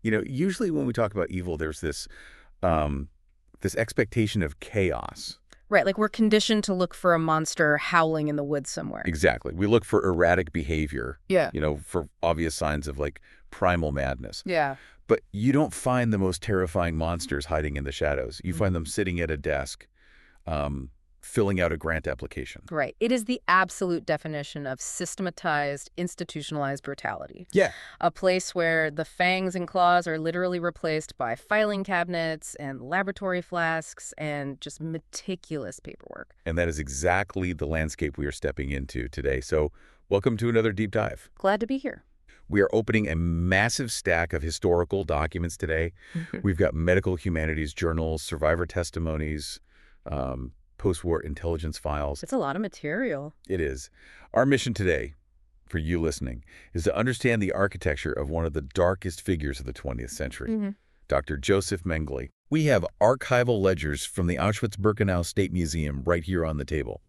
Usually when we talk about evil, there's this expectation of chaos. Right, like we're conditioned to look for a monster howling in the woods somewhere. Exactly. We look for erratic behavior, Yeah. for obvious signs of like primal madness. Yeah. But you don't find the most terrifying monsters hiding in the shadows. You find them sitting at a desk, filling out a grant application. Right. It is the absolute definition of systematized, institutionalized brutality. Yeah. A place where the fangs and claws are literally replaced by filing cabinets and laboratory flasks and just meticulous paperwork. And that is exactly the landscape we are stepping into today. So welcome to another deep dive. Glad to be here. We are opening a massive stack of historical documents today. We've got medical humanities journals, survivor testimonies, post-war intelligence files. It's a lot of material. It is. Our mission today, for you listening, is to understand the architecture of one of the darkest figures of the 20th century, Dr. Josef Mengele. We have archival ledgers from the Auschwitz-Birkenau State Museum right here on the table.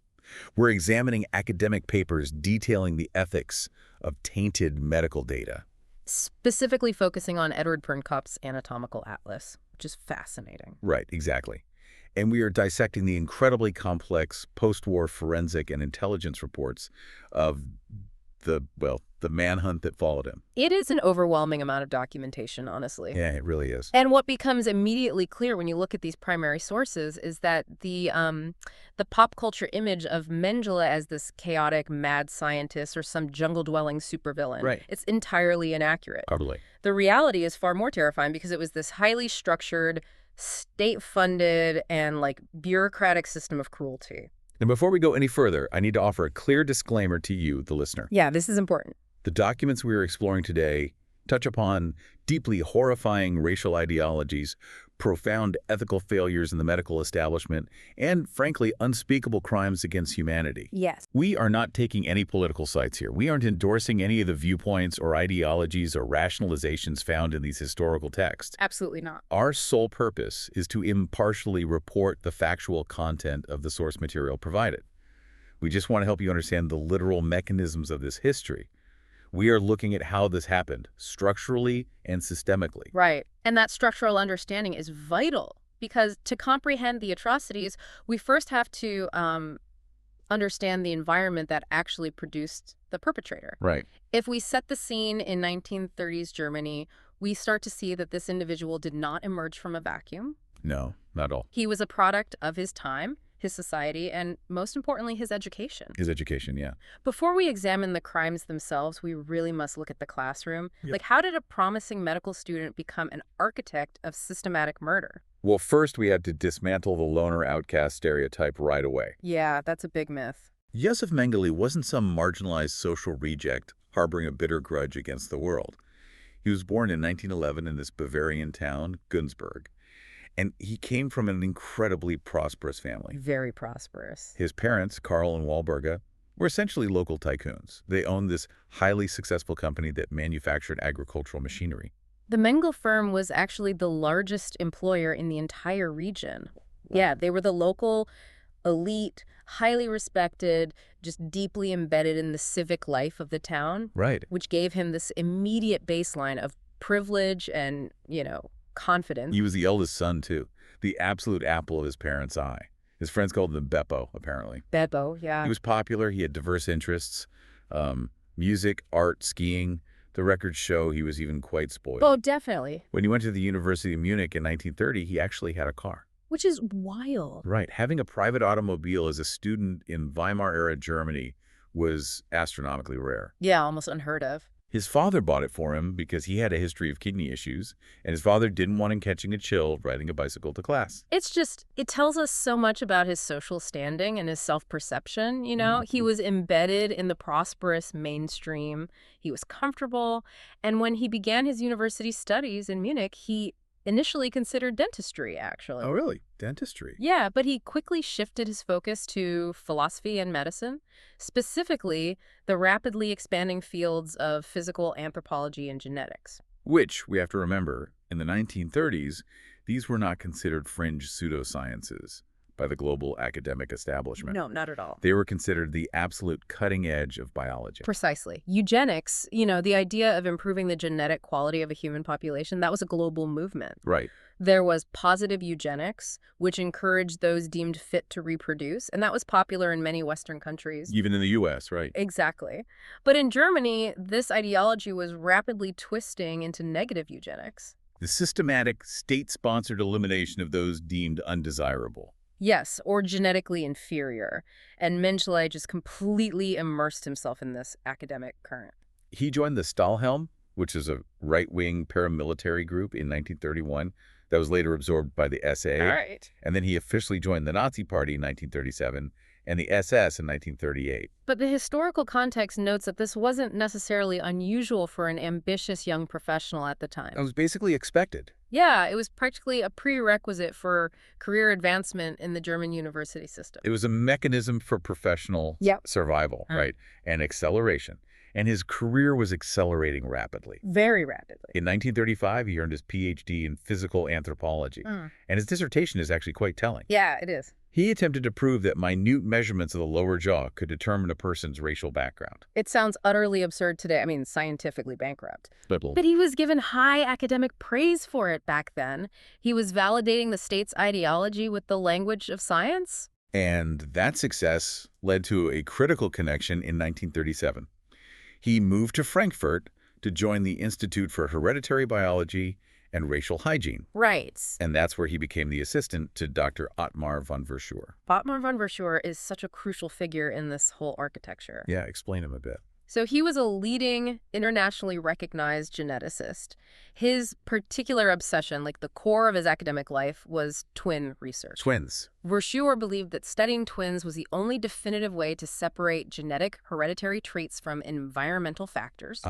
We're examining academic papers detailing the ethics of tainted medical data. Specifically focusing on Edward Pernkopf's anatomical atlas, which is fascinating. Right, exactly. And we are dissecting the incredibly complex post-war forensic and intelligence reports of the manhunt that followed him. It is an overwhelming amount of documentation, honestly. Yeah, it really is. And what becomes immediately clear when you look at these primary sources is that the pop culture image of Mengele as this chaotic mad scientist or some jungle-dwelling supervillain, it's entirely inaccurate. Probably. The reality is far more terrifying because it was this highly structured, state-funded, and bureaucratic system of cruelty. And before we go any further, I need to offer a clear disclaimer to you, the listener. Yeah, this is important. The documents we are exploring today touch upon deeply horrifying racial ideologies, profound ethical failures in the medical establishment, and, frankly, unspeakable crimes against humanity. Yes. We are not taking any political sides here. We aren't endorsing any of the viewpoints or ideologies or rationalizations found in these historical texts. Absolutely not. Our sole purpose is to impartially report the factual content of the source material provided. We just want to help you understand the literal mechanisms of this history. We are looking at how this happened, structurally and systemically. Right. And that structural understanding is vital because to comprehend the atrocities, we first have to understand the environment that actually produced the perpetrator. Right. If we set the scene in 1930s Germany, we start to see that this individual did not emerge from a vacuum. No, not at all. He was a product of his time, his society, and most importantly, his education. His education, yeah. Before we examine the crimes themselves, we really must look at the classroom. Yep. How did a promising medical student become an architect of systematic murder? Well, first we had to dismantle the loner outcast stereotype right away. Yeah, that's a big myth. Josef Mengele wasn't some marginalized social reject harboring a bitter grudge against the world. He was born in 1911 in this Bavarian town, Günzburg. And he came from an incredibly prosperous family. Very prosperous. His parents, Karl and Walburga, were essentially local tycoons. They owned this highly successful company that manufactured agricultural machinery. The Mengele firm was actually the largest employer in the entire region. Yeah, they were the local elite, highly respected, just deeply embedded in the civic life of the town. Right. Which gave him this immediate baseline of privilege and, confidence. He was the eldest son, too. The absolute apple of his parents' eye. His friends called him Beppo, apparently. Beppo, yeah. He was popular. He had diverse interests. Music, art, skiing. The records show he was even quite spoiled. Oh, definitely. When he went to the University of Munich in 1930, he actually had a car. Which is wild. Right. Having a private automobile as a student in Weimar-era Germany was astronomically rare. Yeah, almost unheard of. His father bought it for him because he had a history of kidney issues, and his father didn't want him catching a chill riding a bicycle to class. It tells us so much about his social standing and his self-perception, He was embedded in the prosperous mainstream. He was comfortable. And when he began his university studies in Munich, he initially considered dentistry, actually. Oh, really? Dentistry? Yeah, but he quickly shifted his focus to philosophy and medicine, specifically the rapidly expanding fields of physical anthropology and genetics. Which, we have to remember, in the 1930s, these were not considered fringe pseudosciences. by the global academic establishment. No, not at all. They were considered the absolute cutting edge of biology. Precisely. Eugenics, the idea of improving the genetic quality of a human population, that was a global movement. Right. There was positive eugenics, which encouraged those deemed fit to reproduce, and that was popular in many Western countries. Even in the U.S., right? Exactly. But in Germany, this ideology was rapidly twisting into negative eugenics. The systematic, state-sponsored elimination of those deemed undesirable. Yes, or genetically inferior. And Mengele just completely immersed himself in this academic current. He joined the Stahlhelm, which is a right-wing paramilitary group in 1931 that was later absorbed by the SA. All right. And then he officially joined the Nazi Party in 1937 and the SS in 1938. But the historical context notes that this wasn't necessarily unusual for an ambitious young professional at the time. That was basically expected. Yeah, it was practically a prerequisite for career advancement in the German university system. It was a mechanism for professional survival, right, and acceleration. And his career was accelerating rapidly. Very rapidly. In 1935, he earned his PhD in physical anthropology. And his dissertation is actually quite telling. Yeah, it is. He attempted to prove that minute measurements of the lower jaw could determine a person's racial background. It sounds utterly absurd today. I mean, scientifically bankrupt. But he was given high academic praise for it back then. He was validating the state's ideology with the language of science. And that success led to a critical connection in 1937. He moved to Frankfurt to join the Institute for Hereditary Biology and Racial Hygiene. Right. And that's where he became the assistant to Dr. Ottmar von Verschuur. Ottmar von Verschuur is such a crucial figure in this whole architecture. Yeah, explain him a bit. So he was a leading, internationally recognized geneticist. His particular obsession, like the core of his academic life, was twin research. Twins. Verschuur believed that studying twins was the only definitive way to separate genetic hereditary traits from environmental factors.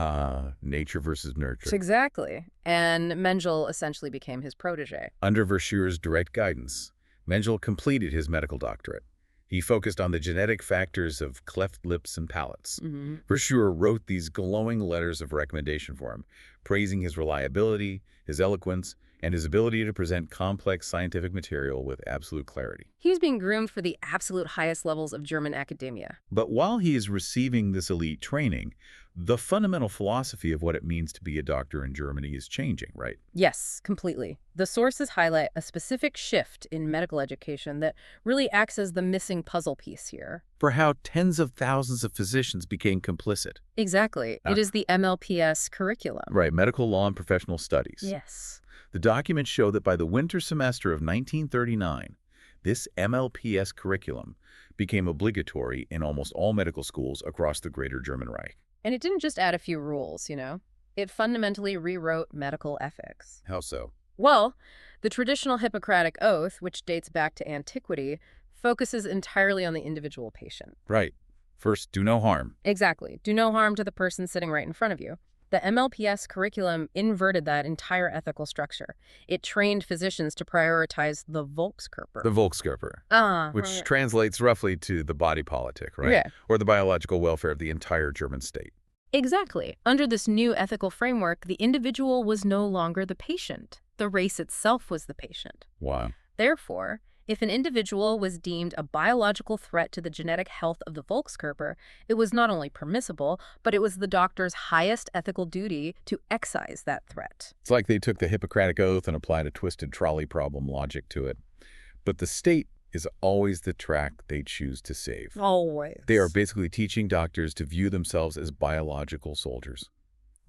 Nature versus nurture. Exactly. And Mengele essentially became his protege. Under Verschuur's direct guidance, Mengele completed his medical doctorate. He focused on the genetic factors of cleft lips and palates. Verschuur wrote these glowing letters of recommendation for him, praising his reliability, his eloquence, and his ability to present complex scientific material with absolute clarity. He was being groomed for the absolute highest levels of German academia. But while he is receiving this elite training, the fundamental philosophy of what it means to be a doctor in Germany is changing, right? Yes, completely. The sources highlight a specific shift in medical education that really acts as the missing puzzle piece here. For how tens of thousands of physicians became complicit. Exactly. It is the MLPS curriculum. Right, Medical Law and Professional Studies. Yes. The documents show that by the winter semester of 1939, this MLPS curriculum became obligatory in almost all medical schools across the Greater German Reich. And it didn't just add a few rules, It fundamentally rewrote medical ethics. How so? Well, the traditional Hippocratic Oath, which dates back to antiquity, focuses entirely on the individual patient. Right. First, do no harm. Exactly. Do no harm to the person sitting right in front of you. The MLPS curriculum inverted that entire ethical structure. It trained physicians to prioritize the Volkskörper. The Volkskörper, which translates roughly to the body politic, right? Yeah. Or the biological welfare of the entire German state. Exactly. Under this new ethical framework, the individual was no longer the patient. The race itself was the patient. Wow. Therefore, if an individual was deemed a biological threat to the genetic health of the Volkskörper, it was not only permissible, but it was the doctor's highest ethical duty to excise that threat. It's like they took the Hippocratic Oath and applied a twisted trolley problem logic to it. But the state is always the track they choose to save. Always. They are basically teaching doctors to view themselves as biological soldiers.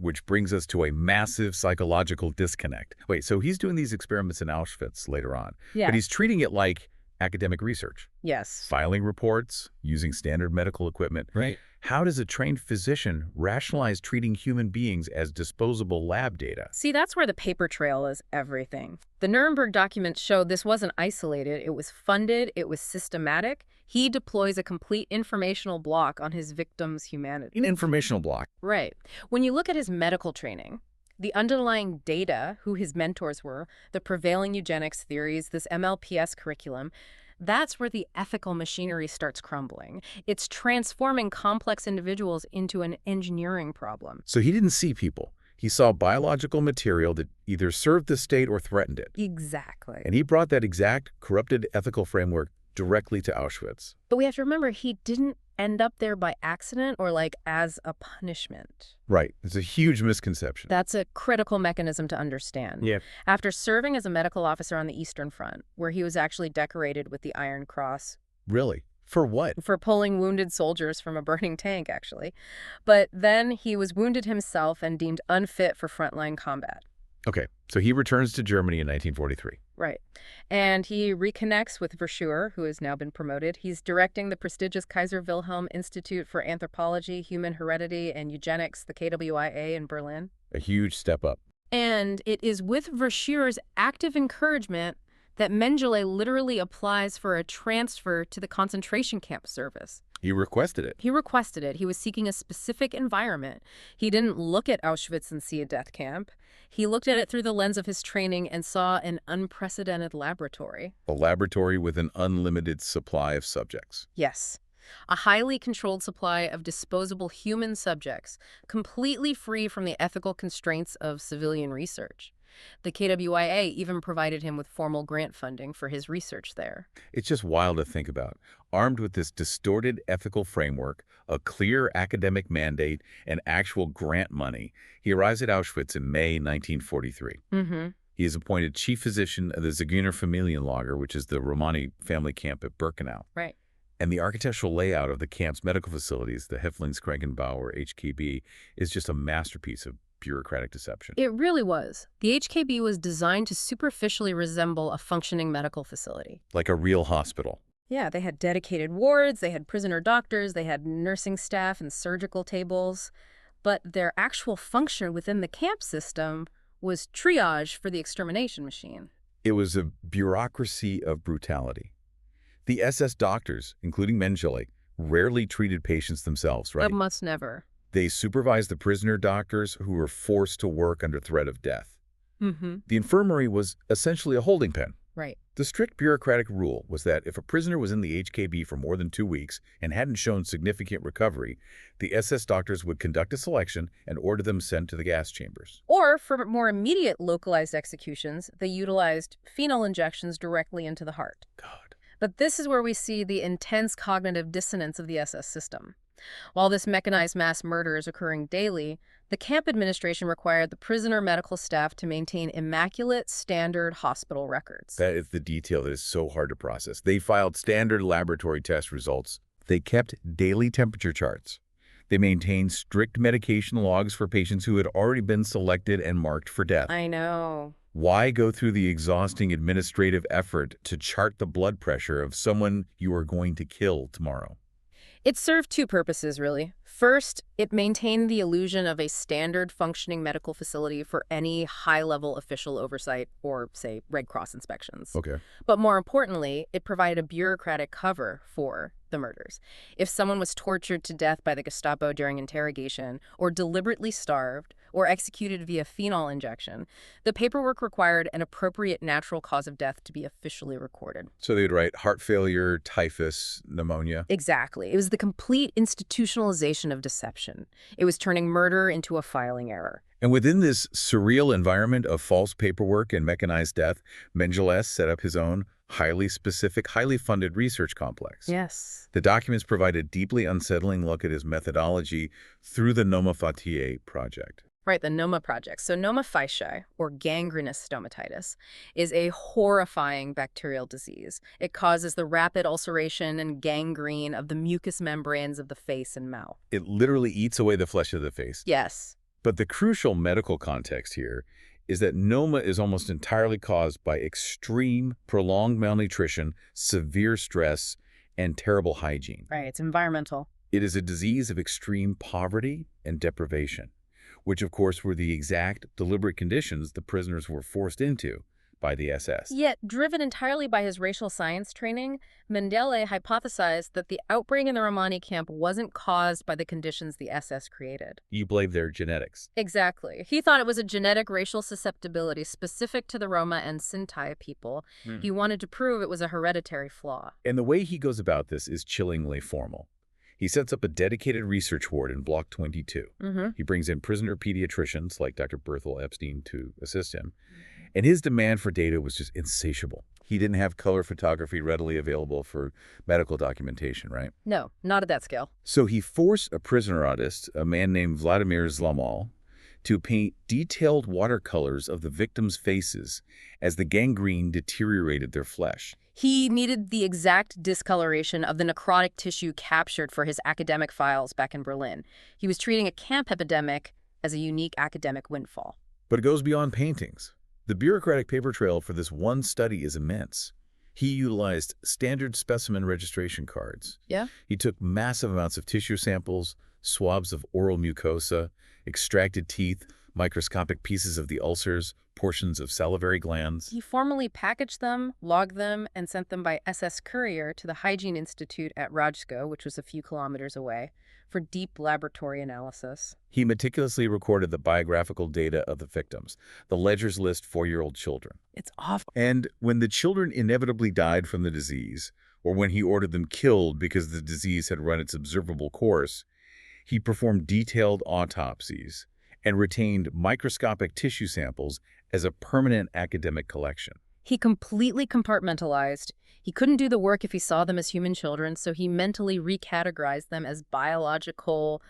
Which brings us to a massive psychological disconnect. Wait, so he's doing these experiments in Auschwitz later on, but he's treating it like academic research. Yes. Filing reports, using standard medical equipment. Right. How does a trained physician rationalize treating human beings as disposable lab data? See, that's where the paper trail is everything. The Nuremberg documents show this wasn't isolated. It was funded. It was systematic. He deploys a complete informational block on his victim's humanity. An informational block. Right. When you look at his medical training, the underlying data, who his mentors were, the prevailing eugenics theories, this MLPS curriculum, that's where the ethical machinery starts crumbling. It's transforming complex individuals into an engineering problem. So he didn't see people. He saw biological material that either served the state or threatened it. Exactly. And he brought that exact corrupted ethical framework directly to Auschwitz. But we have to remember he didn't end up there by accident or like as a punishment. Right. It's a huge misconception. That's a critical mechanism to understand. Yeah. After serving as a medical officer on the Eastern Front, where he was actually decorated with the Iron Cross. Really? For what? For pulling wounded soldiers from a burning tank, actually. But then he was wounded himself and deemed unfit for frontline combat. Okay, so he returns to Germany in 1943. Right. And he reconnects with Verschuer, who has now been promoted. He's directing the prestigious Kaiser Wilhelm Institute for Anthropology, Human Heredity, and Eugenics, the KWIA in Berlin. A huge step up. And it is with Verschuer's active encouragement that Mengele literally applies for a transfer to the concentration camp service. He requested it. He requested it. He was seeking a specific environment. He didn't look at Auschwitz and see a death camp. He looked at it through the lens of his training and saw an unprecedented laboratory. A laboratory with an unlimited supply of subjects. Yes. A highly controlled supply of disposable human subjects, completely free from the ethical constraints of civilian research. The KWIA even provided him with formal grant funding for his research there. It's just wild to think about. Armed with this distorted ethical framework, a clear academic mandate, and actual grant money, he arrives at Auschwitz in May 1943. He is appointed chief physician of the Zigeuner Familienlager, which is the Romani family camp at Birkenau. Right. And the architectural layout of the camp's medical facilities, the Häftlingskrankenbau, or HKB, is just a masterpiece of bureaucratic deception. It really was. The HKB was designed to superficially resemble a functioning medical facility. Like a real hospital. Yeah, they had dedicated wards, they had prisoner doctors, they had nursing staff and surgical tables. But their actual function within the camp system was triage for the extermination machine. It was a bureaucracy of brutality. The SS doctors, including Mengele, rarely treated patients themselves, right? Almost never. They supervised the prisoner doctors who were forced to work under threat of death. The infirmary was essentially a holding pen. Right. The strict bureaucratic rule was that if a prisoner was in the HKB for more than 2 weeks and hadn't shown significant recovery, the SS doctors would conduct a selection and order them sent to the gas chambers. Or, for more immediate localized executions, they utilized phenol injections directly into the heart. God. But this is where we see the intense cognitive dissonance of the SS system. While this mechanized mass murder is occurring daily, the camp administration required the prisoner medical staff to maintain immaculate, standard hospital records. That is the detail that is so hard to process. They filed standard laboratory test results. They kept daily temperature charts. They maintained strict medication logs for patients who had already been selected and marked for death. I know. Why go through the exhausting administrative effort to chart the blood pressure of someone you are going to kill tomorrow? It served two purposes, really. First, it maintained the illusion of a standard functioning medical facility for any high-level official oversight or, say, Red Cross inspections. Okay. But more importantly, it provided a bureaucratic cover for the murders. If someone was tortured to death by the Gestapo during interrogation, or deliberately starved, or executed via phenol injection, the paperwork required an appropriate natural cause of death to be officially recorded. So they would write heart failure, typhus, pneumonia. Exactly. It was the complete institutionalization of deception. It was turning murder into a filing error. And within this surreal environment of false paperwork and mechanized death, Mengele set up his own highly specific, highly funded research complex. Yes. The documents provide a deeply unsettling look at his methodology through the Noma Facie project. Right, the Noma project. So Noma facie, or gangrenous stomatitis, is a horrifying bacterial disease. It causes the rapid ulceration and gangrene of the mucous membranes of the face and mouth. It literally eats away the flesh of the face. Yes. But the crucial medical context here is that Noma is almost entirely caused by extreme, prolonged malnutrition, severe stress, and terrible hygiene. Right, it's environmental. It is a disease of extreme poverty and deprivation, which of course were the exact deliberate conditions the prisoners were forced into by the SS. Yet, driven entirely by his racial science training, Mengele hypothesized that the outbreak in the Romani camp wasn't caused by the conditions the SS created. You blame their genetics. Exactly. He thought it was a genetic racial susceptibility specific to the Roma and Sinti people. He wanted to prove it was a hereditary flaw. And the way he goes about this is chillingly formal. He sets up a dedicated research ward in Block 22. He brings in prisoner pediatricians like Dr. Berthel Epstein to assist him. And his demand for data was just insatiable. He didn't have color photography readily available for medical documentation, right? No, not at that scale. So he forced a prisoner artist, a man named Vladimir Zlomal, to paint detailed watercolors of the victims' faces as the gangrene deteriorated their flesh. He needed the exact discoloration of the necrotic tissue captured for his academic files back in Berlin. He was treating a camp epidemic as a unique academic windfall. But it goes beyond paintings. The bureaucratic paper trail for this one study is immense. He utilized standard specimen registration cards. Yeah? He took massive amounts of tissue samples, swabs of oral mucosa, extracted teeth, microscopic pieces of the ulcers, portions of salivary glands. He formally packaged them, logged them, and sent them by SS courier to the Hygiene Institute at Rajsko, which was a few kilometers away, for deep laboratory analysis. He meticulously recorded the biographical data of the victims. The ledgers list 4-year-old children. It's awful. And when the children inevitably died from the disease, or when he ordered them killed because the disease had run its observable course, he performed detailed autopsies and retained microscopic tissue samples as a permanent academic collection. He completely compartmentalized. He couldn't do the work if he saw them as human children, so he mentally recategorized them as biological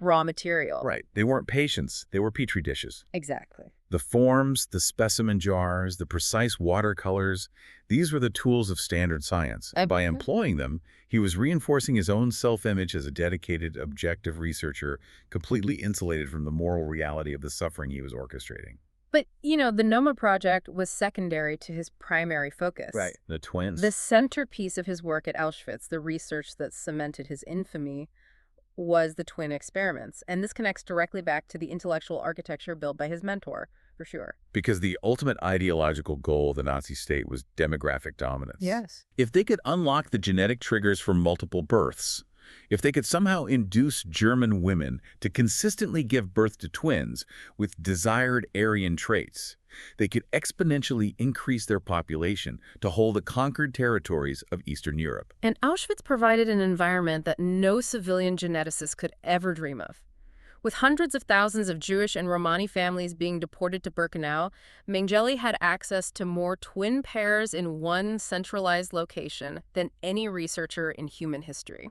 raw material. Right. They weren't patients. They were petri dishes. Exactly. The forms, the specimen jars, the precise watercolors, these were the tools of standard science. By employing them, he was reinforcing his own self-image as a dedicated, objective researcher, completely insulated from the moral reality of the suffering he was orchestrating. But, the NOMA project was secondary to his primary focus. Right. The twins. The centerpiece of his work at Auschwitz, the research that cemented his infamy, was the twin experiments. And this connects directly back to the intellectual architecture built by his mentor, for sure. Because the ultimate ideological goal of the Nazi state was demographic dominance. Yes. If they could unlock the genetic triggers for multiple births, if they could somehow induce German women to consistently give birth to twins with desired Aryan traits, they could exponentially increase their population to hold the conquered territories of Eastern Europe. And Auschwitz provided an environment that no civilian geneticist could ever dream of. With hundreds of thousands of Jewish and Romani families being deported to Birkenau, Mengele had access to more twin pairs in one centralized location than any researcher in human history.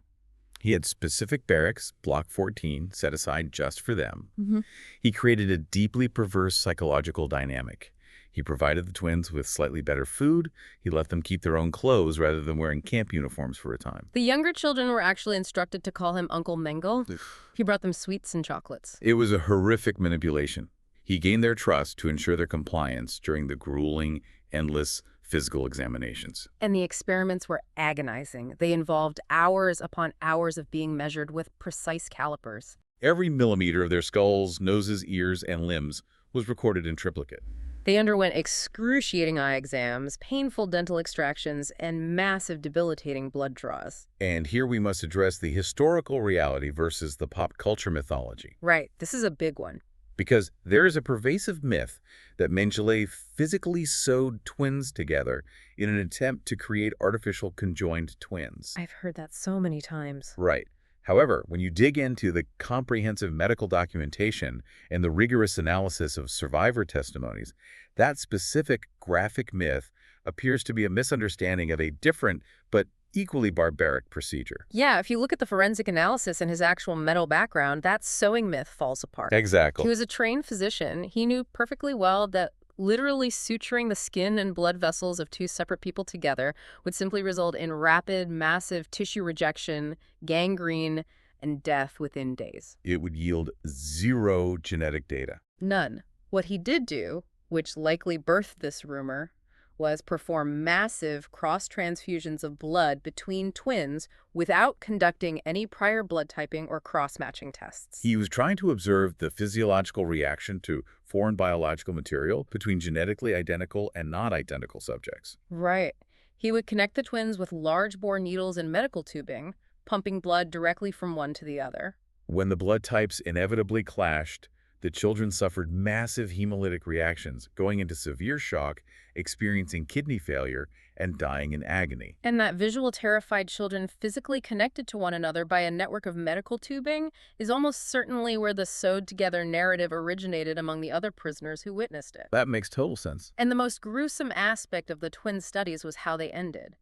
He had specific barracks, Block 14, set aside just for them. Mm-hmm. He created a deeply perverse psychological dynamic. He provided the twins with slightly better food. He let them keep their own clothes rather than wearing camp uniforms for a time. The younger children were actually instructed to call him Uncle Mengele. He brought them sweets and chocolates. It was a horrific manipulation. He gained their trust to ensure their compliance during the grueling, endless physical examinations. And the experiments were agonizing. They involved hours upon hours of being measured with precise calipers. Every millimeter of their skulls, noses, ears, and limbs was recorded in triplicate. They underwent excruciating eye exams, painful dental extractions, and massive debilitating blood draws. And here we must address the historical reality versus the pop culture mythology. Right, this is a big one. Because there is a pervasive myth that Mengele physically sewed twins together in an attempt to create artificial conjoined twins. I've heard that so many times. Right. However, when you dig into the comprehensive medical documentation and the rigorous analysis of survivor testimonies, that specific graphic myth appears to be a misunderstanding of a different but equally barbaric procedure. Yeah, if you look at the forensic analysis and his actual medical background, that sewing myth falls apart. Exactly. He was a trained physician. He knew perfectly well that literally suturing the skin and blood vessels of two separate people together would simply result in rapid, massive tissue rejection, gangrene, and death within days. It would yield zero genetic data. None. What he did do, which likely birthed this rumor, was perform massive cross-transfusions of blood between twins without conducting any prior blood typing or cross-matching tests. He was trying to observe the physiological reaction to foreign biological material between genetically identical and not identical subjects. Right. He would connect the twins with large-bore needles and medical tubing, pumping blood directly from one to the other. When the blood types inevitably clashed, The children suffered massive hemolytic reactions, going into severe shock, experiencing kidney failure, and dying in agony. And that visual terrified children physically connected to one another by a network of medical tubing is almost certainly where the sewed-together narrative originated among the other prisoners who witnessed it. That makes total sense. And the most gruesome aspect of the twin studies was how they ended.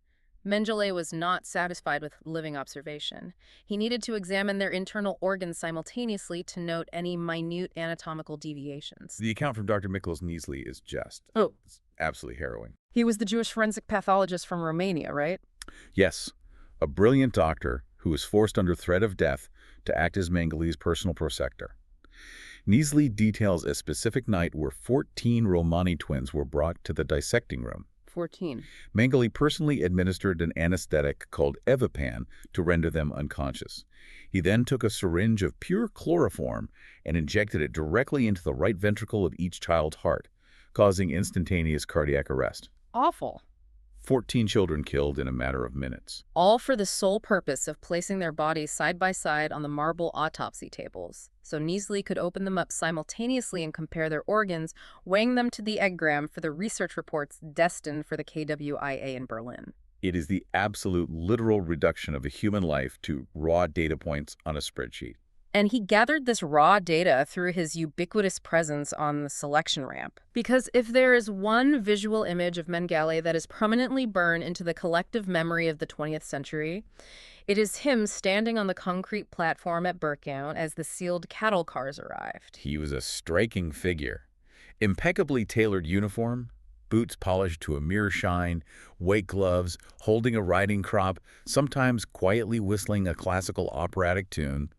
Mengele was not satisfied with living observation. He needed to examine their internal organs simultaneously to note any minute anatomical deviations. The account from Dr. Miklos Niesli is just it's absolutely harrowing. He was the Jewish forensic pathologist from Romania, right? Yes, a brilliant doctor who was forced under threat of death to act as Mengele's personal protector. Niesli details a specific night where 14 Romani twins were brought to the dissecting room. 14. Mengele personally administered an anesthetic called Evipan to render them unconscious. He then took a syringe of pure chloroform and injected it directly into the right ventricle of each child's heart, causing instantaneous cardiac arrest. Awful. 14 children killed in a matter of minutes. All for the sole purpose of placing their bodies side by side on the marble autopsy tables, so Niesli could open them up simultaneously and compare their organs, weighing them to the eggram for the research reports destined for the KWIA in Berlin. It is the absolute literal reduction of a human life to raw data points on a spreadsheet. And he gathered this raw data through his ubiquitous presence on the selection ramp. Because if there is one visual image of Mengele that is permanently burned into the collective memory of the 20th century, it is him standing on the concrete platform at Birkenau as the sealed cattle cars arrived. He was a striking figure. Impeccably tailored uniform, boots polished to a mirror shine, white gloves, holding a riding crop, sometimes quietly whistling a classical operatic tune.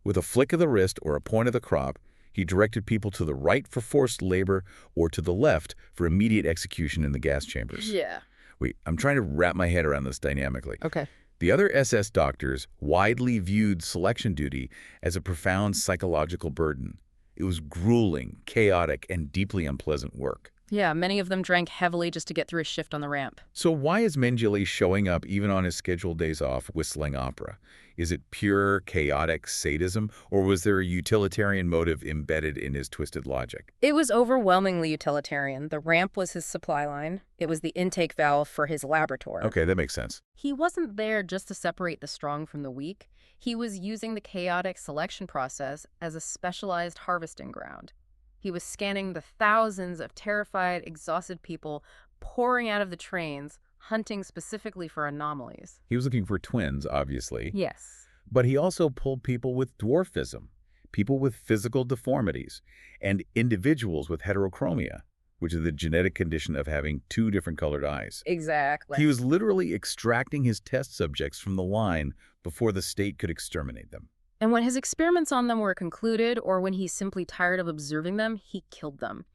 With a flick of the wrist or a point of the crop, he directed people to the right for forced labor or to the left for immediate execution in the gas chambers. Yeah. Wait, I'm trying to wrap my head around this dynamically. Okay. The other SS doctors widely viewed selection duty as a profound psychological burden. It was grueling, chaotic, and deeply unpleasant work. Yeah, many of them drank heavily just to get through a shift on the ramp. So why is Mengele showing up even on his scheduled days off whistling opera? Is it pure, chaotic sadism, or was there a utilitarian motive embedded in his twisted logic? It was overwhelmingly utilitarian. The ramp was his supply line. It was the intake valve for his laboratory. Okay, that makes sense. He wasn't there just to separate the strong from the weak. He was using the chaotic selection process as a specialized harvesting ground. He was scanning the thousands of terrified, exhausted people pouring out of the trains, hunting specifically for anomalies. He was looking for twins, obviously. Yes. But he also pulled people with dwarfism, people with physical deformities, and individuals with heterochromia, which is the genetic condition of having two different colored eyes. Exactly. He was literally extracting his test subjects from the line before the state could exterminate them. And when his experiments on them were concluded, or when he's simply tired of observing them, he killed them.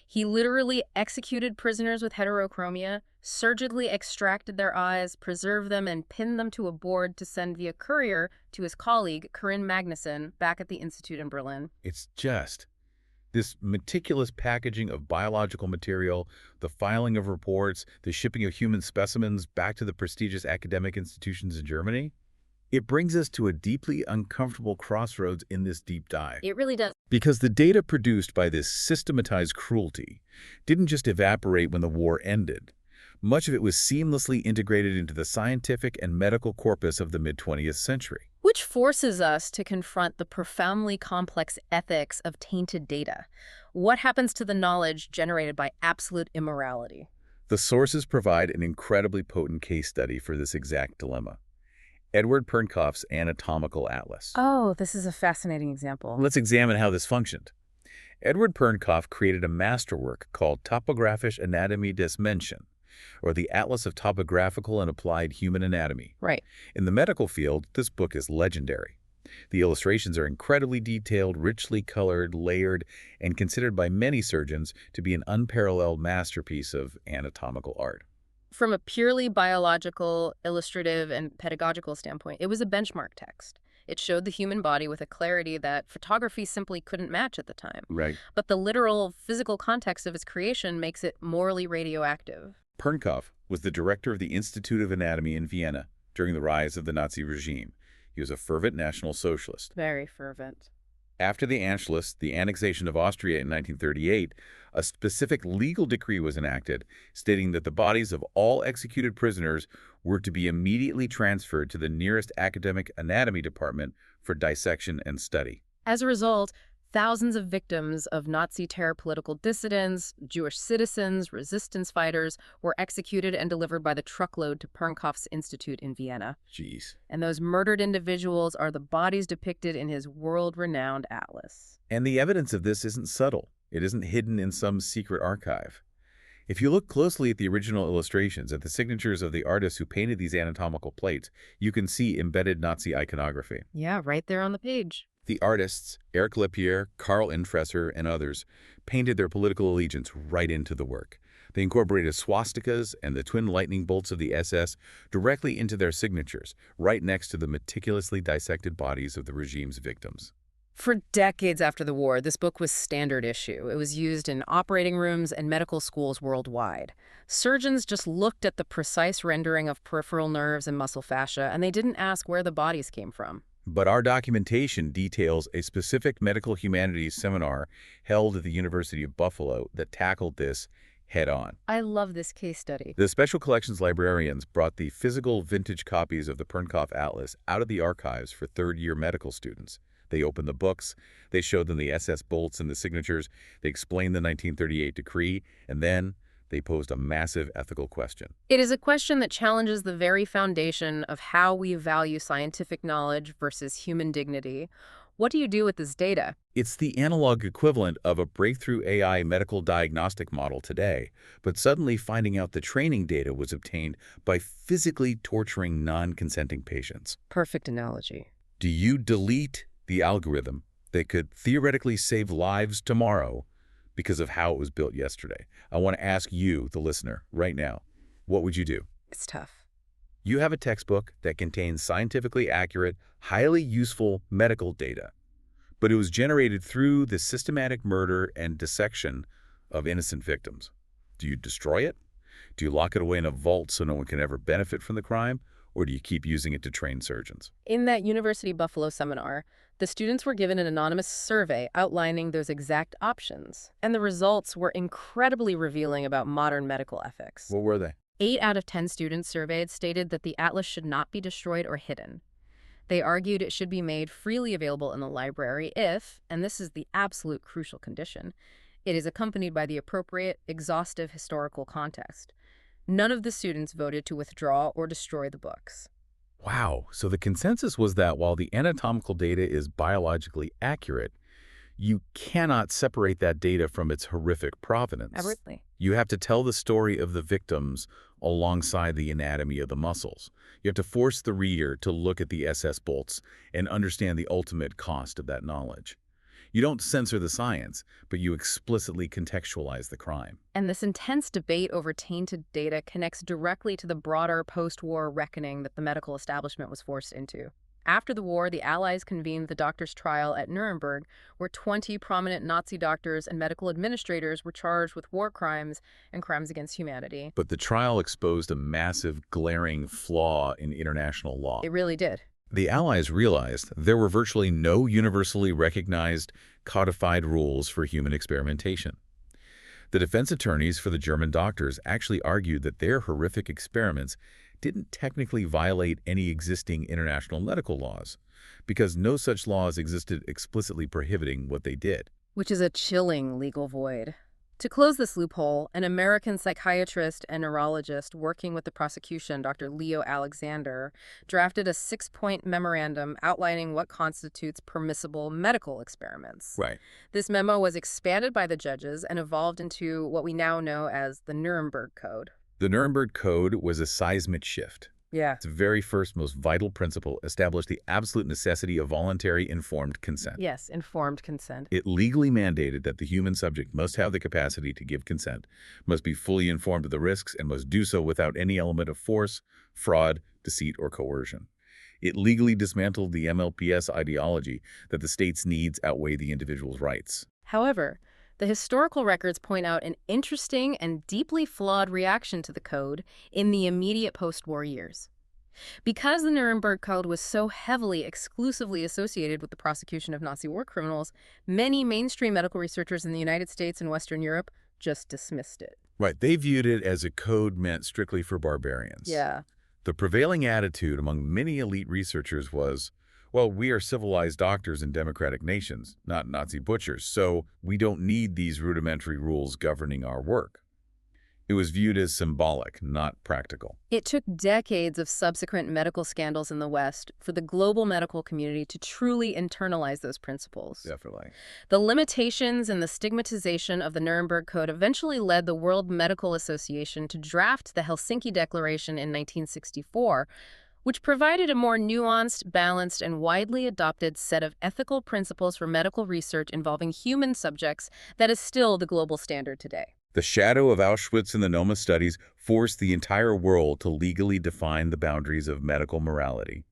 He literally executed prisoners with heterochromia, surgically extracted their eyes, preserved them, and pinned them to a board to send via courier to his colleague, Corinne Magnuson, back at the Institute in Berlin. It's just this meticulous packaging of biological material, the filing of reports, the shipping of human specimens back to the prestigious academic institutions in Germany. It brings us to a deeply uncomfortable crossroads in this deep dive. It really does. Because the data produced by this systematized cruelty didn't just evaporate when the war ended. Much of it was seamlessly integrated into the scientific and medical corpus of the mid-20th century. Which forces us to confront the profoundly complex ethics of tainted data. What happens to the knowledge generated by absolute immorality? The sources provide an incredibly potent case study for this exact dilemma. Edward Pernkopf's Anatomical Atlas. Oh, this is a fascinating example. Let's examine how this functioned. Edward Pernkopf created a masterwork called Topographische Anatomie des Menschen, or the Atlas of Topographical and Applied Human Anatomy. Right. In the medical field, this book is legendary. The illustrations are incredibly detailed, richly colored, layered, and considered by many surgeons to be an unparalleled masterpiece of anatomical art. From a purely biological, illustrative, and pedagogical standpoint, it was a benchmark text. It showed the human body with a clarity that photography simply couldn't match at the time. Right. But the literal, physical context of its creation makes it morally radioactive. Pernkopf was the director of the Institute of Anatomy in Vienna during the rise of the Nazi regime. He was a fervent National Socialist. Very fervent. After the Anschluss, the annexation of Austria in 1938, a specific legal decree was enacted stating that the bodies of all executed prisoners were to be immediately transferred to the nearest academic anatomy department for dissection and study. As a result, thousands of victims of Nazi terror political dissidents, Jewish citizens, resistance fighters were executed and delivered by the truckload to Pernkopf's Institute in Vienna. Jeez. And those murdered individuals are the bodies depicted in his world-renowned atlas. And the evidence of this isn't subtle. It isn't hidden in some secret archive. If you look closely at the original illustrations, at the signatures of the artists who painted these anatomical plates, you can see embedded Nazi iconography. Yeah, right there on the page. The artists, Eric Lepierre, Karl Infresser, and others, painted their political allegiance right into the work. They incorporated swastikas and the twin lightning bolts of the SS directly into their signatures, right next to the meticulously dissected bodies of the regime's victims. For decades after the war, this book was standard issue. It was used in operating rooms and medical schools worldwide. Surgeons just looked at the precise rendering of peripheral nerves and muscle fascia, and they didn't ask where the bodies came from. But our documentation details a specific medical humanities seminar held at the University of Buffalo that tackled this head-on. I love this case study. The Special Collections librarians brought the physical vintage copies of the Pernkopf Atlas out of the archives for third-year medical students. They opened the books, they showed them the SS bolts and the signatures, they explained the 1938 decree, and then they posed a massive ethical question. It is a question that challenges the very foundation of how we value scientific knowledge versus human dignity. What do you do with this data? It's the analog equivalent of a breakthrough AI medical diagnostic model today, but suddenly finding out the training data was obtained by physically torturing non-consenting patients. Perfect analogy. Do you delete the algorithm that could theoretically save lives tomorrow because of how it was built yesterday? I want to ask you, the listener, right now, what would you do? It's tough. You have a textbook that contains scientifically accurate, highly useful medical data, but it was generated through the systematic murder and dissection of innocent victims. Do you destroy it? Do you lock it away in a vault so no one can ever benefit from the crime? Or do you keep using it to train surgeons? In that University of Buffalo seminar, the students were given an anonymous survey outlining those exact options, and the results were incredibly revealing about modern medical ethics. What were they? 8 out of 10 students surveyed stated that the atlas should not be destroyed or hidden. They argued it should be made freely available in the library if, and this is the absolute crucial condition, it is accompanied by the appropriate, exhaustive historical context. None of the students voted to withdraw or destroy the books. Wow, so the consensus was that while the anatomical data is biologically accurate, you cannot separate that data from its horrific provenance. Absolutely. You have to tell the story of the victims alongside the anatomy of the muscles. You have to force the reader to look at the SS bolts and understand the ultimate cost of that knowledge. You don't censor the science, but you explicitly contextualize the crime. And this intense debate over tainted data connects directly to the broader post-war reckoning that the medical establishment was forced into. After the war, the Allies convened the doctors' trial at Nuremberg, where 20 prominent Nazi doctors and medical administrators were charged with war crimes and crimes against humanity. But the trial exposed a massive, glaring flaw in international law. It really did. The Allies realized there were virtually no universally recognized, codified rules for human experimentation. The defense attorneys for the German doctors actually argued that their horrific experiments didn't technically violate any existing international medical laws, because no such laws existed explicitly prohibiting what they did. Which is a chilling legal void. To close this loophole, an American psychiatrist and neurologist working with the prosecution, Dr. Leo Alexander, drafted a 6-point memorandum outlining what constitutes permissible medical experiments. Right. This memo was expanded by the judges and evolved into what we now know as the Nuremberg Code. The Nuremberg Code was a seismic shift. Yeah. Its very first, most vital principle established the absolute necessity of voluntary informed consent. Yes, informed consent. It legally mandated that the human subject must have the capacity to give consent, must be fully informed of the risks, and must do so without any element of force, fraud, deceit, or coercion. It legally dismantled the MLPS ideology that the state's needs outweigh the individual's rights. However, the historical records point out an interesting and deeply flawed reaction to the code in the immediate post-war years. Because the Nuremberg Code was so heavily, exclusively associated with the prosecution of Nazi war criminals, many mainstream medical researchers in the United States and Western Europe just dismissed it. Right. They viewed it as a code meant strictly for barbarians. Yeah. The prevailing attitude among many elite researchers was, well, we are civilized doctors in democratic nations, not Nazi butchers, so we don't need these rudimentary rules governing our work. It was viewed as symbolic, not practical. It took decades of subsequent medical scandals in the West for the global medical community to truly internalize those principles. Definitely. The limitations and the stigmatization of the Nuremberg Code eventually led the World Medical Association to draft the Helsinki Declaration in 1964, which provided a more nuanced, balanced, and widely adopted set of ethical principles for medical research involving human subjects that is still the global standard today. The shadow of Auschwitz and the Noma studies forced the entire world to legally define the boundaries of medical morality.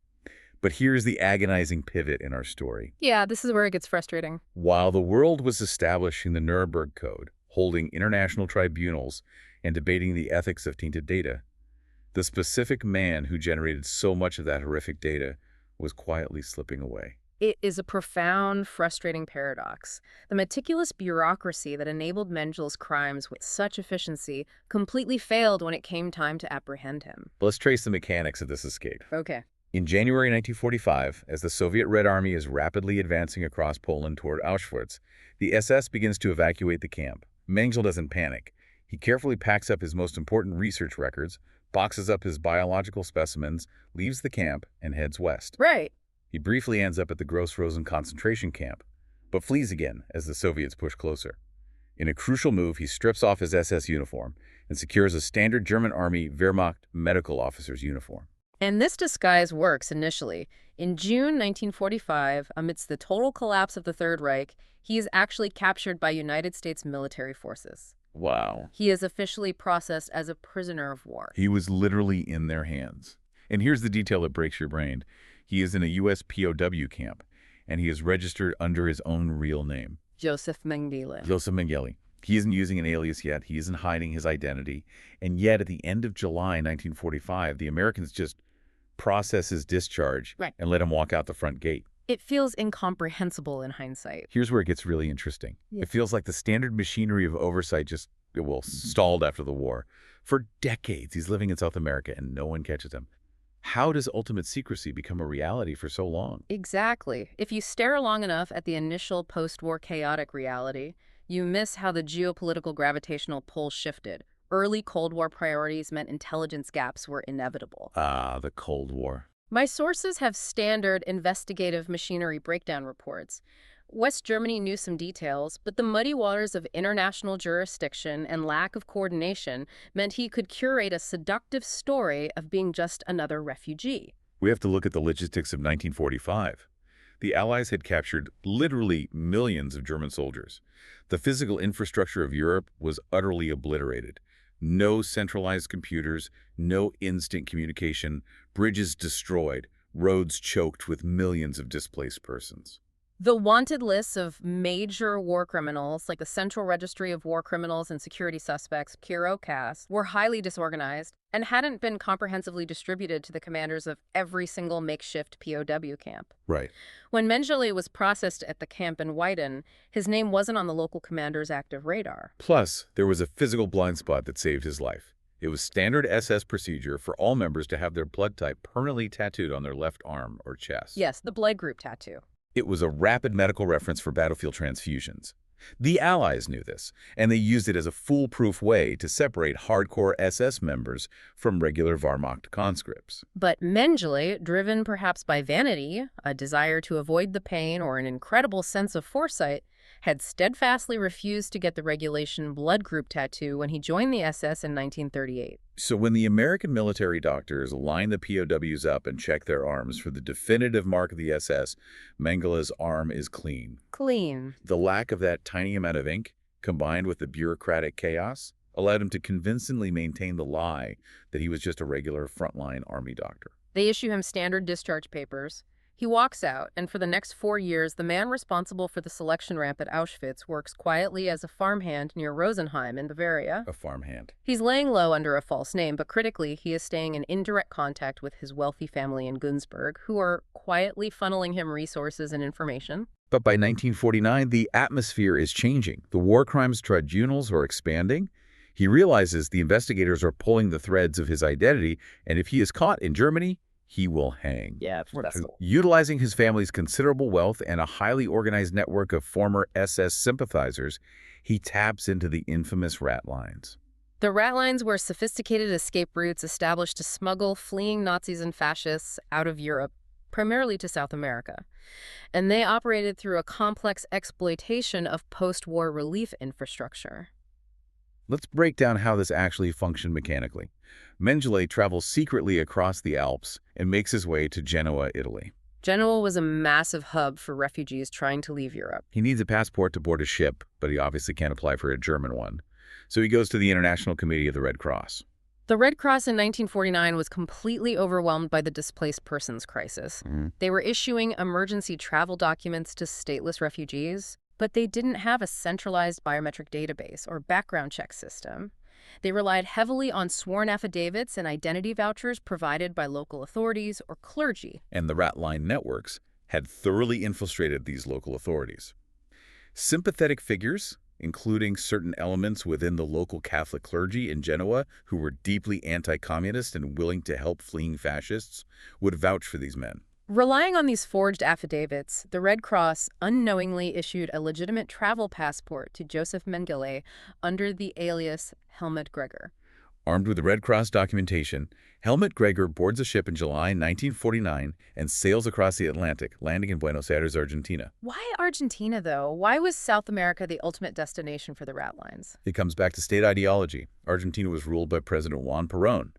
But here's the agonizing pivot in our story. Yeah, this is where it gets frustrating. While the world was establishing the Nuremberg Code, holding international tribunals, and debating the ethics of tainted data, the specific man who generated so much of that horrific data was quietly slipping away. It is a profound, frustrating paradox. The meticulous bureaucracy that enabled Mengele's crimes with such efficiency completely failed when it came time to apprehend him. Let's trace the mechanics of this escape. Okay. In January 1945, as the Soviet Red Army is rapidly advancing across Poland toward Auschwitz, the SS begins to evacuate the camp. Mengele doesn't panic. He carefully packs up his most important research records, boxes up his biological specimens, leaves the camp, and heads west. Right. He briefly ends up at the Gross-Rosen concentration camp, but flees again as the Soviets push closer. In a crucial move, he strips off his SS uniform and secures a standard German Army Wehrmacht medical officer's uniform. And this disguise works initially. In June 1945, amidst the total collapse of the Third Reich, he is actually captured by United States military forces. Wow. He is officially processed as a prisoner of war. He was literally in their hands. And here's the detail that breaks your brain. He is in a U.S. POW camp, and he is registered under his own real name. Josef Mengele. Josef Mengele. He isn't using an alias yet. He isn't hiding his identity. And yet, at the end of July 1945, the Americans just process his discharge and let him walk out the front gate. It feels incomprehensible in hindsight. Here's where it gets really interesting. Yeah. It feels like the standard machinery of oversight just, stalled after the war. For decades, he's living in South America, and no one catches him. How does ultimate secrecy become a reality for so long? Exactly. If you stare long enough at the initial post-war chaotic reality, you miss how the geopolitical gravitational pull shifted. Early Cold War priorities meant intelligence gaps were inevitable. Ah, the Cold War. My sources have standard investigative machinery breakdown reports. West Germany knew some details, but the muddy waters of international jurisdiction and lack of coordination meant he could curate a seductive story of being just another refugee. We have to look at the logistics of 1945. The Allies had captured literally millions of German soldiers. The physical infrastructure of Europe was utterly obliterated. No centralized computers, no instant communication, bridges destroyed, roads choked with millions of displaced persons. The wanted lists of major war criminals, like the Central Registry of War Criminals and Security Suspects, CAS, were highly disorganized and hadn't been comprehensively distributed to the commanders of every single makeshift POW camp. Right. When Mengele was processed at the camp in Weiden, his name wasn't on the local commander's active radar. Plus, there was a physical blind spot that saved his life. It was standard SS procedure for all members to have their blood type permanently tattooed on their left arm or chest. Yes, the blood group tattoo. It was a rapid medical reference for battlefield transfusions. The Allies knew this, and they used it as a foolproof way to separate hardcore SS members from regular Wehrmacht conscripts. But Mengele, driven perhaps by vanity, a desire to avoid the pain, or an incredible sense of foresight, had steadfastly refused to get the regulation blood group tattoo when he joined the SS in 1938. So when the American military doctors line the POWs up and check their arms for the definitive mark of the SS, Mengele's arm is clean. Clean. The lack of that tiny amount of ink, combined with the bureaucratic chaos, allowed him to convincingly maintain the lie that he was just a regular frontline army doctor. They issue him standard discharge papers. He walks out, and for the next 4 years, the man responsible for the selection ramp at Auschwitz works quietly as a farmhand near Rosenheim in Bavaria. A farmhand. He's laying low under a false name, but critically, he is staying in indirect contact with his wealthy family in Günzburg, who are quietly funneling him resources and information. But by 1949, the atmosphere is changing. The war crimes tribunals are expanding. He realizes the investigators are pulling the threads of his identity, and if he is caught in Germany, he will hang. Yeah, that's Utilizing his family's considerable wealth and a highly organized network of former SS sympathizers, he taps into the infamous rat lines. The rat lines were sophisticated escape routes established to smuggle fleeing Nazis and fascists out of Europe, primarily to South America. And they operated through a complex exploitation of post-war relief infrastructure. Let's break down how this actually functioned mechanically. Mengele travels secretly across the Alps and makes his way to Genoa, Italy. Genoa was a massive hub for refugees trying to leave Europe. He needs a passport to board a ship, but he obviously can't apply for a German one. So he goes to the International Committee of the Red Cross. The Red Cross in 1949 was completely overwhelmed by the displaced persons crisis. They were issuing emergency travel documents to stateless refugees, but they didn't have a centralized biometric database or background check system. They relied heavily on sworn affidavits and identity vouchers provided by local authorities or clergy. And the rat line networks had thoroughly infiltrated these local authorities. Sympathetic figures, including certain elements within the local Catholic clergy in Genoa who were deeply anti-communist and willing to help fleeing fascists, would vouch for these men. Relying on these forged affidavits, the Red Cross unknowingly issued a legitimate travel passport to Josef Mengele under the alias Helmut Greger. Armed with the Red Cross documentation, Helmut Greger boards a ship in July 1949 and sails across the Atlantic, landing in Buenos Aires, Argentina. Why Argentina, though? Why was South America the ultimate destination for the rat lines? It comes back to state ideology. Argentina was ruled by President Juan Perón.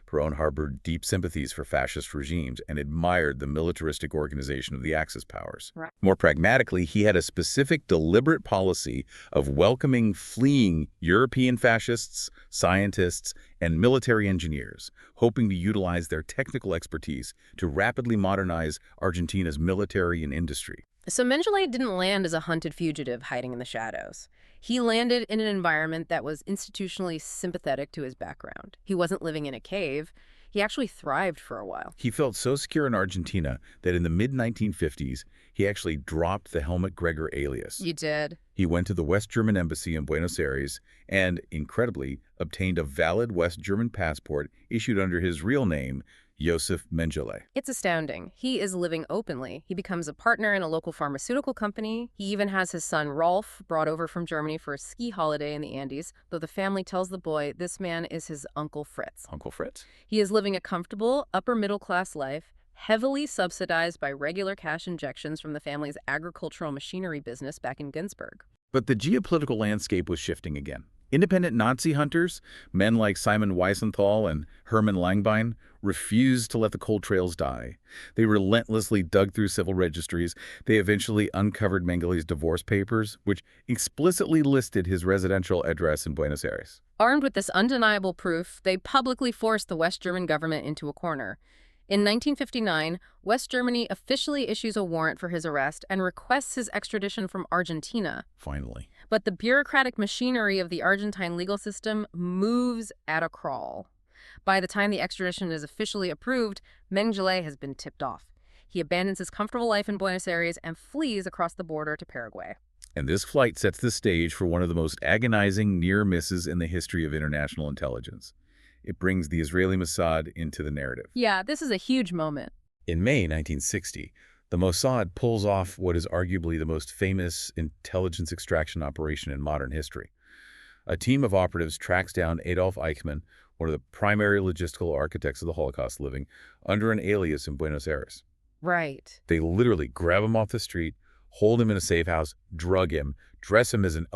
Perón harbored deep sympathies for fascist regimes and admired the militaristic organization of the Axis powers. Right. More pragmatically, he had a specific, deliberate policy of welcoming fleeing European fascists, scientists, and military engineers, hoping to utilize their technical expertise to rapidly modernize Argentina's military and industry. So Mengele didn't land as a hunted fugitive hiding in the shadows. He landed in an environment that was institutionally sympathetic to his background. He wasn't living in a cave. He actually thrived for a while. He felt so secure in Argentina that in the mid-1950s, he actually dropped the Helmut Greger alias. You did? He went to the West German embassy in Buenos Aires and, incredibly, obtained a valid West German passport issued under his real name, Josef Mengele. It's astounding. He is living openly. He becomes a partner in a local pharmaceutical company. He even has his son Rolf brought over from Germany for a ski holiday in the Andes, though the family tells the boy this man is his Uncle Fritz. Uncle Fritz? He is living a comfortable, upper-middle-class life, heavily subsidized by regular cash injections from the family's agricultural machinery business back in Günzburg. But the geopolitical landscape was shifting again. Independent Nazi hunters, men like Simon Wiesenthal and Hermann Langbein, refused to let the cold trails die. They relentlessly dug through civil registries. They eventually uncovered Mengele's divorce papers, which explicitly listed his residential address in Buenos Aires. Armed with this undeniable proof, they publicly forced the West German government into a corner. In 1959, West Germany officially issues a warrant for his arrest and requests his extradition from Argentina. Finally. But the bureaucratic machinery of the Argentine legal system moves at a crawl. By the time the extradition is officially approved, Mengele has been tipped off. He abandons his comfortable life in Buenos Aires and flees across the border to Paraguay. And this flight sets the stage for one of the most agonizing near misses in the history of international intelligence. It brings the Israeli Mossad into the narrative. Yeah, this is a huge moment. In May 1960, the Mossad pulls off what is arguably the most famous intelligence extraction operation in modern history. A team of operatives tracks down Adolf Eichmann, one of the primary logistical architects of the Holocaust, living under an alias in Buenos Aires. Right. They literally grab him off the street, hold him in a safe house, drug him, dress him as an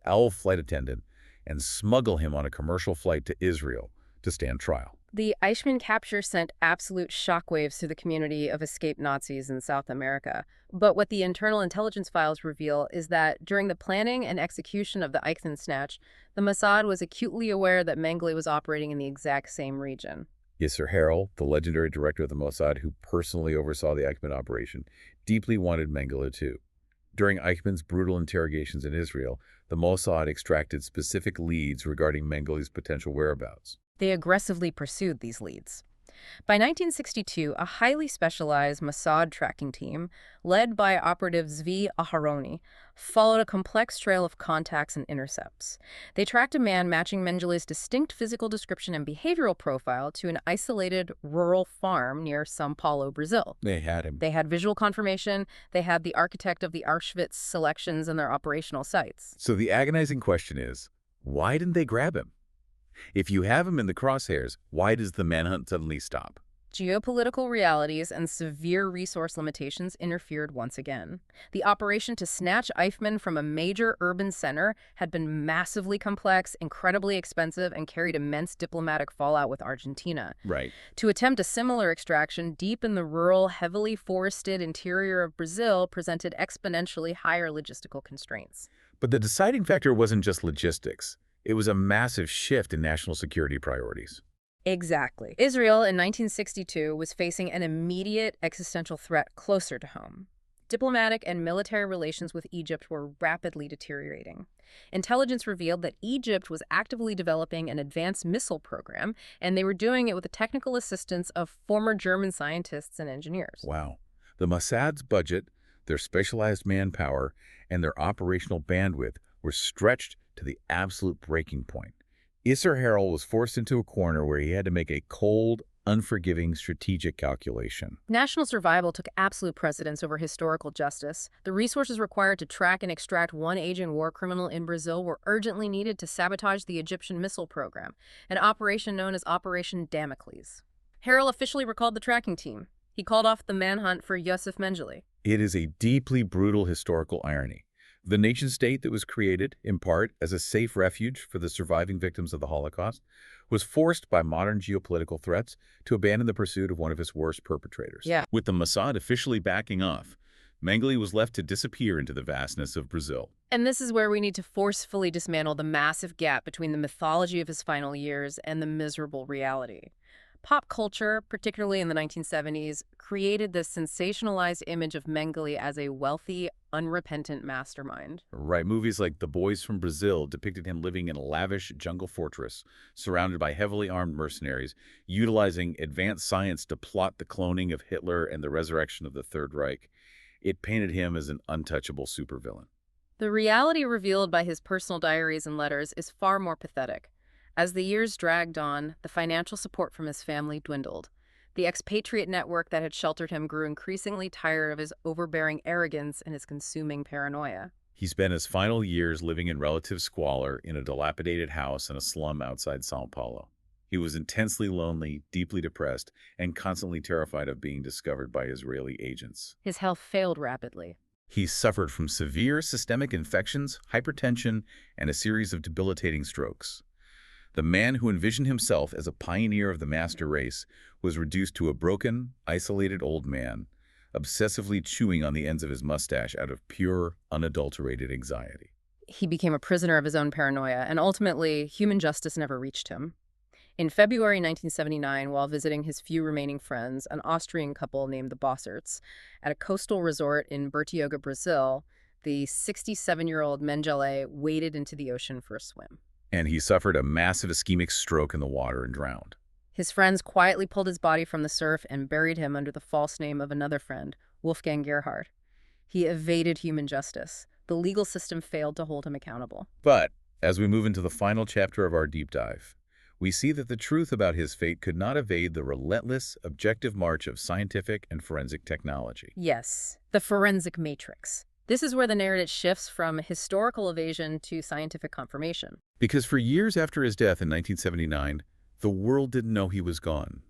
owl flight attendant, and smuggle him on a commercial flight to Israel to stand trial. The Eichmann capture sent absolute shockwaves through the community of escaped Nazis in South America. But what the internal intelligence files reveal is that during the planning and execution of the Eichmann snatch, the Mossad was acutely aware that Mengele was operating in the exact same region. Yasser Harel, the legendary director of the Mossad who personally oversaw the Eichmann operation, deeply wanted Mengele too. During Eichmann's brutal interrogations in Israel, the Mossad extracted specific leads regarding Mengele's potential whereabouts. They aggressively pursued these leads. By 1962, a highly specialized Mossad tracking team, led by operative Zvi Aharoni, followed a complex trail of contacts and intercepts. They tracked a man matching Mengele's distinct physical description and behavioral profile to an isolated rural farm near São Paulo, Brazil. They had him. They had visual confirmation, they had the architect of the Auschwitz selections and their operational sites. So the agonizing question is, why didn't they grab him? If you have him in the crosshairs, why does the manhunt suddenly stop? Geopolitical realities and severe resource limitations interfered once again. The operation to snatch Eichmann from a major urban center had been massively complex, incredibly expensive, and carried immense diplomatic fallout with Argentina. Right. To attempt a similar extraction deep in the rural, heavily forested interior of Brazil presented exponentially higher logistical constraints. But the deciding factor wasn't just logistics. It was a massive shift in national security priorities. Exactly. Israel in 1962 was facing an immediate existential threat closer to home. Diplomatic and military relations with Egypt were rapidly deteriorating. Intelligence revealed that Egypt was actively developing an advanced missile program, and they were doing it with the technical assistance of former German scientists and engineers. Wow. The Mossad's budget, their specialized manpower, and their operational bandwidth were stretched to the absolute breaking point. Yasser Harel was forced into a corner where he had to make a cold, unforgiving strategic calculation. National survival took absolute precedence over historical justice. The resources required to track and extract one agent war criminal in Brazil were urgently needed to sabotage the Egyptian missile program, an operation known as Operation Damocles. Harel officially recalled the tracking team. He called off the manhunt for Josef Mengele. It is a deeply brutal historical irony. The nation-state that was created, in part, as a safe refuge for the surviving victims of the Holocaust, was forced by modern geopolitical threats to abandon the pursuit of one of its worst perpetrators. Yeah. With the Mossad officially backing off, Mengele was left to disappear into the vastness of Brazil. And this is where we need to forcefully dismantle the massive gap between the mythology of his final years and the miserable reality. Pop culture, particularly in the 1970s, created this sensationalized image of Mengele as a wealthy, unrepentant mastermind. Right, movies like The Boys from Brazil depicted him living in a lavish jungle fortress, surrounded by heavily armed mercenaries, utilizing advanced science to plot the cloning of Hitler and the resurrection of the Third Reich. It painted him as an untouchable supervillain. The reality revealed by his personal diaries and letters is far more pathetic. As the years dragged on, the financial support from his family dwindled. The expatriate network that had sheltered him grew increasingly tired of his overbearing arrogance and his consuming paranoia. He spent his final years living in relative squalor in a dilapidated house in a slum outside São Paulo. He was intensely lonely, deeply depressed, and constantly terrified of being discovered by Israeli agents. His health failed rapidly. He suffered from severe systemic infections, hypertension, and a series of debilitating strokes. The man who envisioned himself as a pioneer of the master race was reduced to a broken, isolated old man, obsessively chewing on the ends of his mustache out of pure, unadulterated anxiety. He became a prisoner of his own paranoia, and ultimately, human justice never reached him. In February 1979, while visiting his few remaining friends, an Austrian couple named the Bosserts, at a coastal resort in Bertioga, Brazil, the 67-year-old Mengele waded into the ocean for a swim. And he suffered a massive ischemic stroke in the water and drowned. His friends quietly pulled his body from the surf and buried him under the false name of another friend, Wolfgang Gerhard. He evaded human justice. The legal system failed to hold him accountable. But as we move into the final chapter of our deep dive, we see that the truth about his fate could not evade the relentless, objective march of scientific and forensic technology. Yes, the forensic matrix. This is where the narrative shifts from historical evasion to scientific confirmation. Because for years after his death in 1979, the world didn't know he was gone.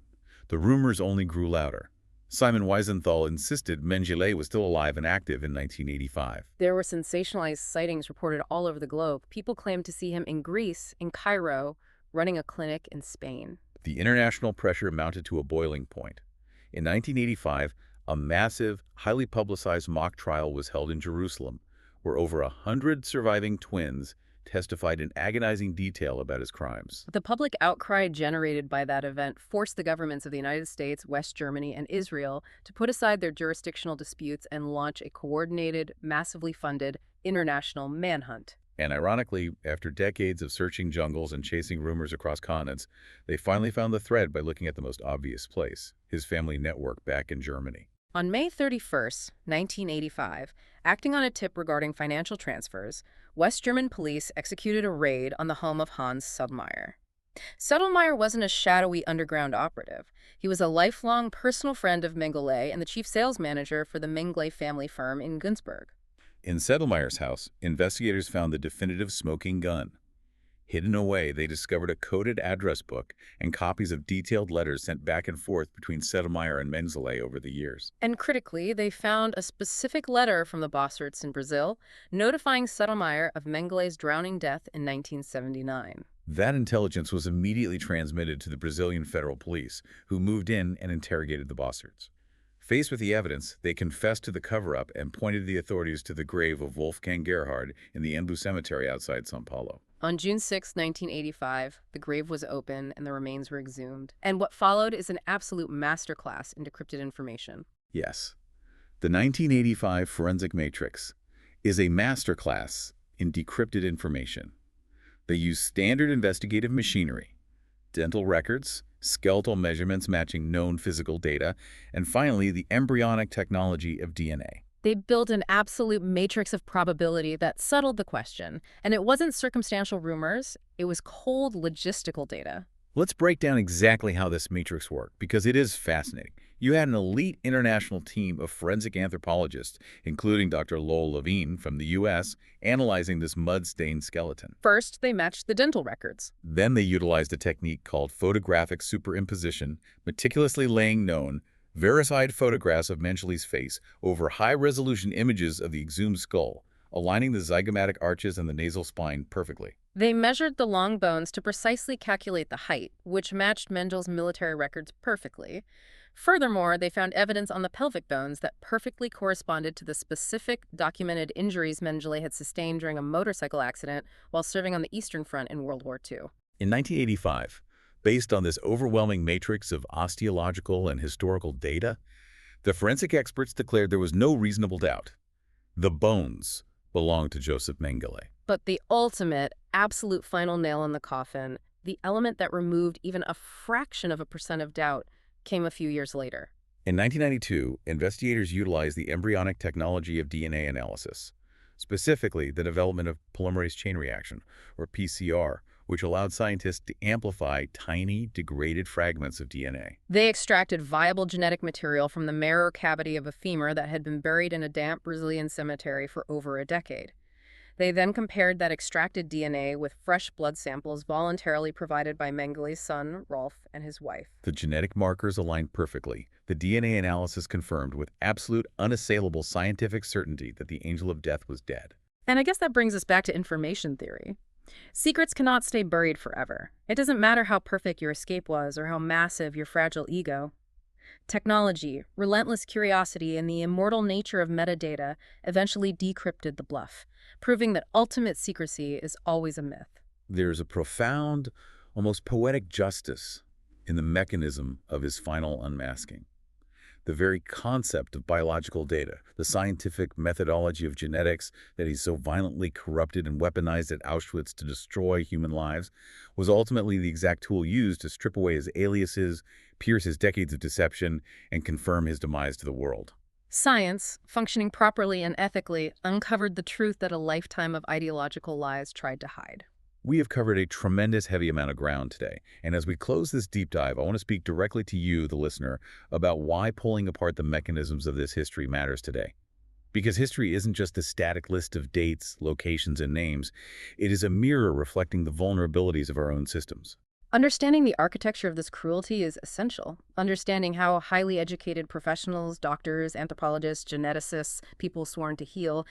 The rumors only grew louder. Simon Wiesenthal insisted Mengele was still alive and active in 1985. There were sensationalized sightings reported all over the globe. People claimed to see him in Greece, in Cairo, running a clinic in Spain. The international pressure mounted to a boiling point. In 1985, a massive, highly publicized mock trial was held in Jerusalem, where over 100 surviving twins testified in agonizing detail about his crimes. The public outcry generated by that event forced the governments of the United States, West Germany, and Israel to put aside their jurisdictional disputes and launch a coordinated, massively funded international manhunt. And ironically, after decades of searching jungles and chasing rumors across continents, they finally found the thread by looking at the most obvious place, his family network back in Germany. On May 31st, 1985, acting on a tip regarding financial transfers, West German police executed a raid on the home of Hans Sedlmayr. Sedlmayr wasn't a shadowy underground operative. He was a lifelong personal friend of Mengele and the chief sales manager for the Mengele family firm in Günzburg. In Sedlmayr's house, investigators found the definitive smoking gun. Hidden away, they discovered a coded address book and copies of detailed letters sent back and forth between Sedlmayr and Mengele over the years. And critically, they found a specific letter from the Bosserts in Brazil notifying Sedlmayr of Mengele's drowning death in 1979. That intelligence was immediately transmitted to the Brazilian federal police, who moved in and interrogated the Bosserts. Faced with the evidence, they confessed to the cover-up and pointed the authorities to the grave of Wolfgang Gerhard in the Embu Cemetery outside São Paulo. On June 6, 1985, the grave was open and the remains were exhumed. And what followed is an absolute masterclass in decrypted information. Yes, the 1985 Forensic Matrix is a masterclass in decrypted information. They use standard investigative machinery, dental records, skeletal measurements matching known physical data, and finally, the embryonic technology of DNA. They built an absolute matrix of probability that settled the question, and it wasn't circumstantial rumors, it was cold logistical data. Let's break down exactly how this matrix worked, because it is fascinating. You had an elite international team of forensic anthropologists, including Dr. Lowell Levine from the U.S., analyzing this mud-stained skeleton. First, they matched the dental records. Then they utilized a technique called photographic superimposition, meticulously laying known, verified photographs of Mengele's face over high-resolution images of the exhumed skull, aligning the zygomatic arches and the nasal spine perfectly. They measured the long bones to precisely calculate the height, which matched Mengele's military records perfectly. Furthermore, they found evidence on the pelvic bones that perfectly corresponded to the specific documented injuries Mengele had sustained during a motorcycle accident while serving on the Eastern Front in World War II. In 1985, based on this overwhelming matrix of osteological and historical data, the forensic experts declared there was no reasonable doubt. The bones belonged to Josef Mengele. But the ultimate, absolute final nail in the coffin, the element that removed even a fraction of a percent of doubt, came a few years later. In 1992, investigators utilized the embryonic technology of DNA analysis, specifically the development of polymerase chain reaction, or PCR, which allowed scientists to amplify tiny, degraded fragments of DNA. They extracted viable genetic material from the marrow cavity of a femur that had been buried in a damp Brazilian cemetery for over a decade. They then compared that extracted DNA with fresh blood samples voluntarily provided by Mengele's son, Rolf, and his wife. The genetic markers aligned perfectly. The DNA analysis confirmed with absolute, unassailable scientific certainty that the angel of death was dead. And I guess that brings us back to information theory. Secrets cannot stay buried forever. It doesn't matter how perfect your escape was or how massive your fragile ego. Technology, relentless curiosity, and the immortal nature of metadata eventually decrypted the bluff, proving that ultimate secrecy is always a myth. There's a profound, almost poetic justice in the mechanism of his final unmasking. The very concept of biological data, the scientific methodology of genetics that he so violently corrupted and weaponized at Auschwitz to destroy human lives, was ultimately the exact tool used to strip away his aliases, pierce his decades of deception, and confirm his demise to the world. Science, functioning properly and ethically, uncovered the truth that a lifetime of ideological lies tried to hide. We have covered a tremendous heavy amount of ground today, and as we close this deep dive, I want to speak directly to you, the listener, about why pulling apart the mechanisms of this history matters today. Because history isn't just a static list of dates, locations, and names. It is a mirror reflecting the vulnerabilities of our own systems. Understanding the architecture of this cruelty is essential. Understanding how highly educated professionals, doctors, anthropologists, geneticists, people sworn to heal,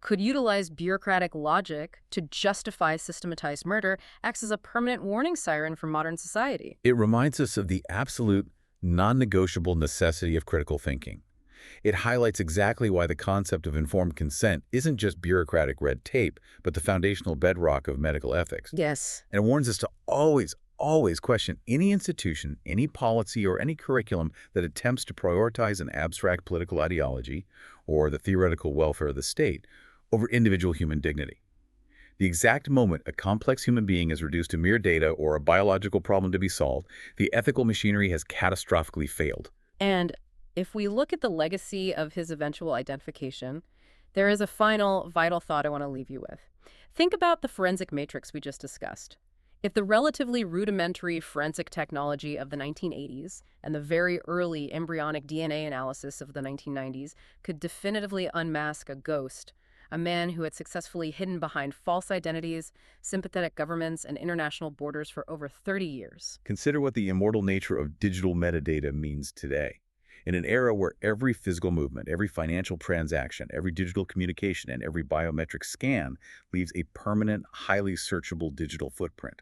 could utilize bureaucratic logic to justify systematized murder acts as a permanent warning siren for modern society. It reminds us of the absolute, non-negotiable necessity of critical thinking. It highlights exactly why the concept of informed consent isn't just bureaucratic red tape, but the foundational bedrock of medical ethics. Yes. And it warns us to always question any institution, any policy, or any curriculum that attempts to prioritize an abstract political ideology or the theoretical welfare of the state over individual human dignity. The exact moment a complex human being is reduced to mere data or a biological problem to be solved, the ethical machinery has catastrophically failed. And if we look at the legacy of his eventual identification, there is a final vital thought I want to leave you with. Think about the forensic matrix we just discussed. If the relatively rudimentary forensic technology of the 1980s and the very early embryonic DNA analysis of the 1990s could definitively unmask a ghost, a man who had successfully hidden behind false identities, sympathetic governments, and international borders for over 30 years. Consider what the immortal nature of digital metadata means today. In an era where every physical movement, every financial transaction, every digital communication, and every biometric scan leaves a permanent, highly searchable digital footprint.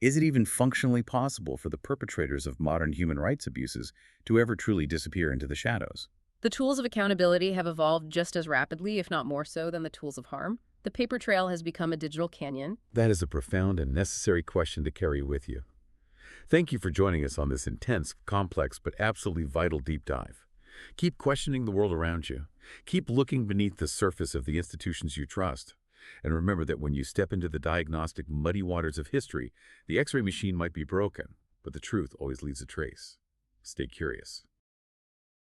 Is it even functionally possible for the perpetrators of modern human rights abuses to ever truly disappear into the shadows? The tools of accountability have evolved just as rapidly, if not more so, than the tools of harm. The paper trail has become a digital canyon. That is a profound and necessary question to carry with you. Thank you for joining us on this intense, complex, but absolutely vital deep dive. Keep questioning the world around you. Keep looking beneath the surface of the institutions you trust. And remember that when you step into the diagnostic muddy waters of history, the X-ray machine might be broken, but the truth always leaves a trace. Stay curious.